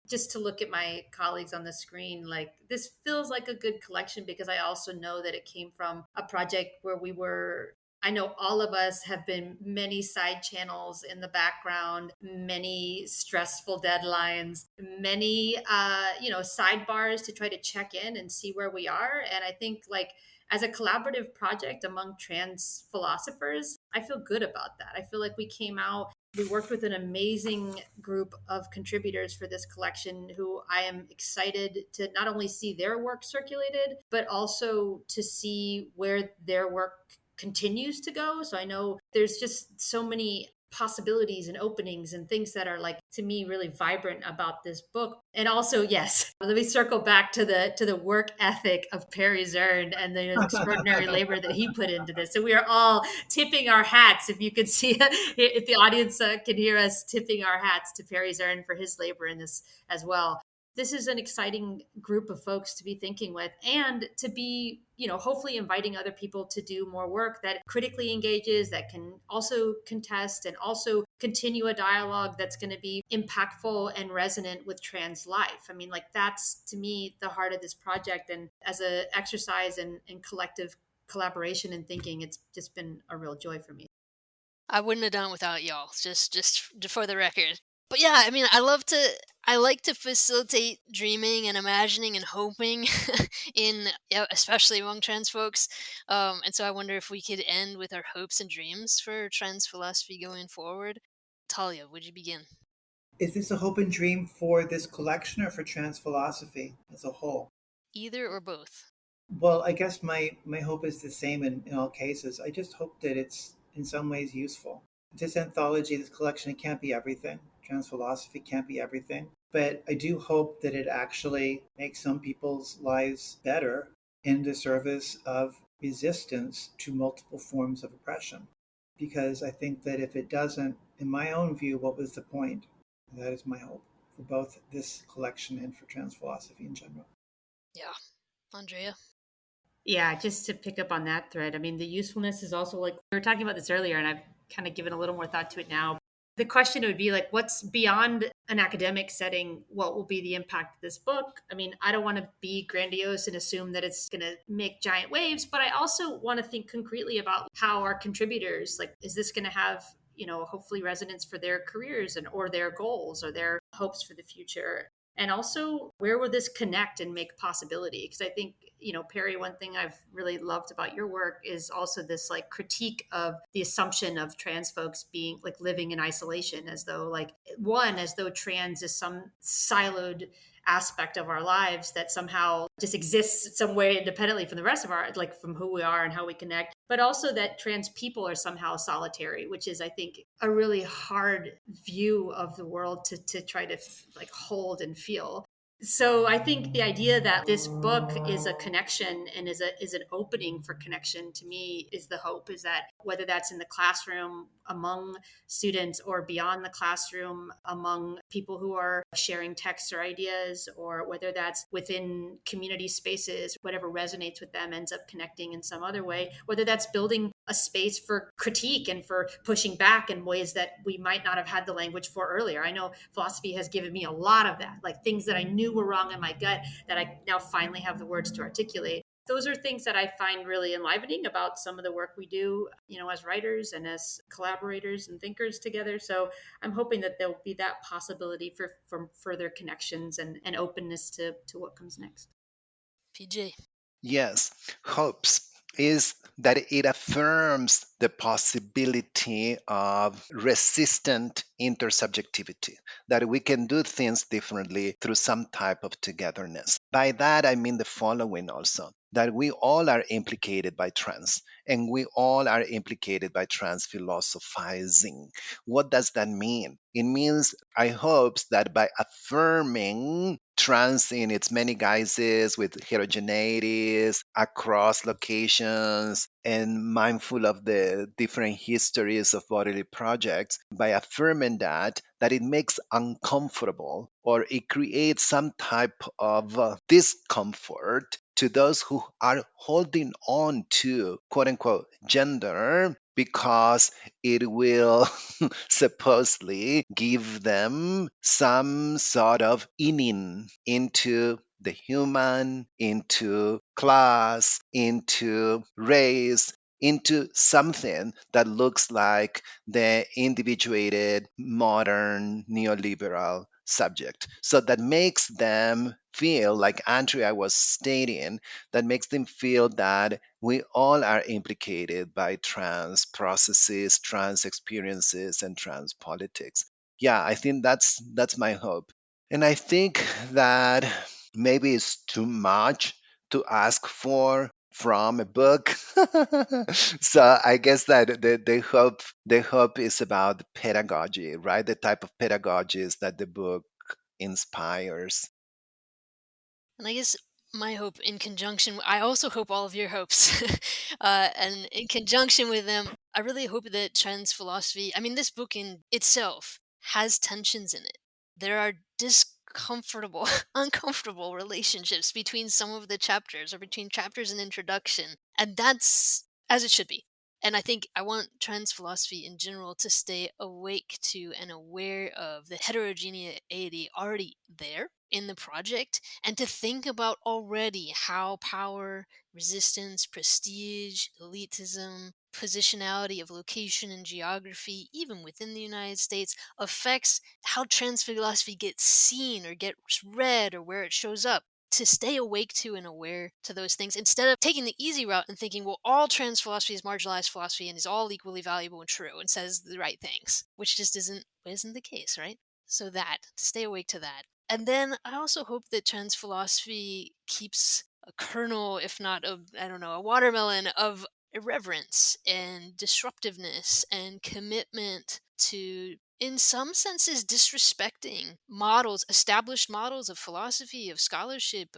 Just to look at my colleagues on the screen, like this feels like a good collection because I also know that it came from a project where we were. I know all of us have been many side channels in the background, many stressful deadlines, many sidebars to try to check in and see where we are. And I think like as a collaborative project among trans philosophers, I feel good about that. I feel like we came out, we worked with an amazing group of contributors for this collection who I am excited to not only see their work circulated, but also to see where their work continues to go. So I know there's just so many possibilities and openings and things that are like to me really vibrant about this book. And also, yes, let me circle back to the work ethic of Perry Zern and the extraordinary labor that he put into this. So we are all tipping our hats. If you could see, if the audience can hear us tipping our hats to Perry Zern for his labor in this as well. This is an exciting group of folks to be thinking with and to be, hopefully inviting other people to do more work that critically engages, that can also contest and also continue a dialogue that's going to be impactful and resonant with trans life. I mean, like that's to me the heart of this project. And as an exercise in collective collaboration and thinking, it's just been a real joy for me. I wouldn't have done it without y'all, just for the record. But yeah, I mean, I like to facilitate dreaming and imagining and hoping especially among trans folks. And so I wonder if we could end with our hopes and dreams for trans philosophy going forward. Talia, would you begin? Is this a hope and dream for this collection or for trans philosophy as a whole? Either or both. Well, I guess my hope is the same in all cases. I just hope that it's in some ways useful. This anthology, this collection, it can't be everything. Trans philosophy can't be everything. But I do hope that it actually makes some people's lives better in the service of resistance to multiple forms of oppression. Because I think that if it doesn't, in my own view, what was the point? That is my hope for both this collection and for trans philosophy in general. Yeah. Andrea? Yeah, just to pick up on that thread, I mean, the usefulness is also like we were talking about this earlier, and I've kind of given a little more thought to it now. The question would be like, what's beyond an academic setting? What will be the impact of this book? I mean, I don't want to be grandiose and assume that it's going to make giant waves, but I also want to think concretely about how our contributors, like, is this going to have, hopefully resonance for their careers and or their goals or their hopes for the future? And also, where will this connect and make possibility? Because I think, Perry, one thing I've really loved about your work is also this like critique of the assumption of trans folks being like living in isolation as though trans is some siloed aspect of our lives that somehow just exists some way independently from the rest of our, like from who we are and how we connect, but also that trans people are somehow solitary, which is, I think, a really hard view of the world to try to like hold and feel. So I think the idea that this book is a connection and is an opening for connection, to me, is the hope, is that whether that's in the classroom among students or beyond the classroom among people who are sharing texts or ideas, or whether that's within community spaces, whatever resonates with them ends up connecting in some other way, whether that's building a space for critique and for pushing back in ways that we might not have had the language for earlier. I know philosophy has given me a lot of that, like things that I knew were wrong in my gut that I now finally have the words to articulate. Those are things that I find really enlivening about some of the work we do, as writers and as collaborators and thinkers together. So I'm hoping that there'll be that possibility for further connections and openness to what comes next. PJ. Yes, hopes is that it affirms the possibility of resistant intersubjectivity, that we can do things differently through some type of togetherness. By that, I mean the following also, that we all are implicated by trans, and we all are implicated by trans philosophizing. What does that mean? It means, I hope, that by affirming trans in its many guises with heterogeneities across locations and mindful of the different histories of bodily projects, by affirming that it makes uncomfortable or it creates some type of discomfort to those who are holding on to quote unquote gender, because it will supposedly give them some sort of inning into the human, into class, into race, into something that looks like the individuated modern neoliberal subject. So that makes them feel, like Andrea was stating, that makes them feel that we all are implicated by trans processes, trans experiences, and trans politics. Yeah, I think that's my hope. And I think that maybe it's too much to ask for from a book. So I guess that the hope is about pedagogy, right? The type of pedagogies that the book inspires. And I guess my hope, in conjunction, I also hope all of your hopes. And in conjunction with them, I really hope that trans philosophy, I mean, this book in itself has tensions in it. There are discomfortable, uncomfortable relationships between some of the chapters or between chapters and introduction. And that's as it should be. And I think I want trans philosophy in general to stay awake to and aware of the heterogeneity already there in the project, and to think about already how power, resistance, prestige, elitism, positionality of location and geography, even within the United States, affects how trans philosophy gets seen or gets read or where it shows up. To stay awake to and aware to those things instead of taking the easy route and thinking, well, all trans philosophy is marginalized philosophy and is all equally valuable and true and says the right things, which just isn't the case, right? So that, to stay awake to that. And then I also hope that trans philosophy keeps a kernel, if not I don't know, a watermelon of irreverence and disruptiveness and commitment to, in some senses, disrespecting models, established models of philosophy, of scholarship,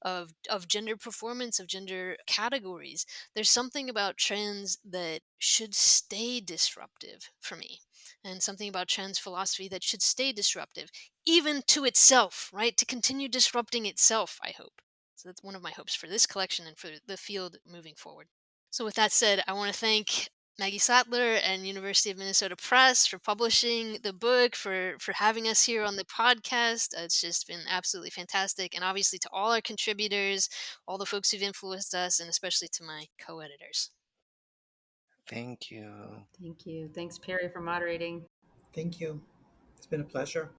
of gender performance, of gender categories. There's something about trans that should stay disruptive for me, and something about trans philosophy that should stay disruptive, even to itself, right? To continue disrupting itself, I hope. So that's one of my hopes for this collection and for the field moving forward. So with that said, I want to thank Maggie Sattler and University of Minnesota Press for publishing the book, for having us here on the podcast. It's just been absolutely fantastic. And obviously to all our contributors, all the folks who've influenced us, and especially to my co-editors. Thank you. Thank you. Thanks, Perry, for moderating. Thank you. It's been a pleasure.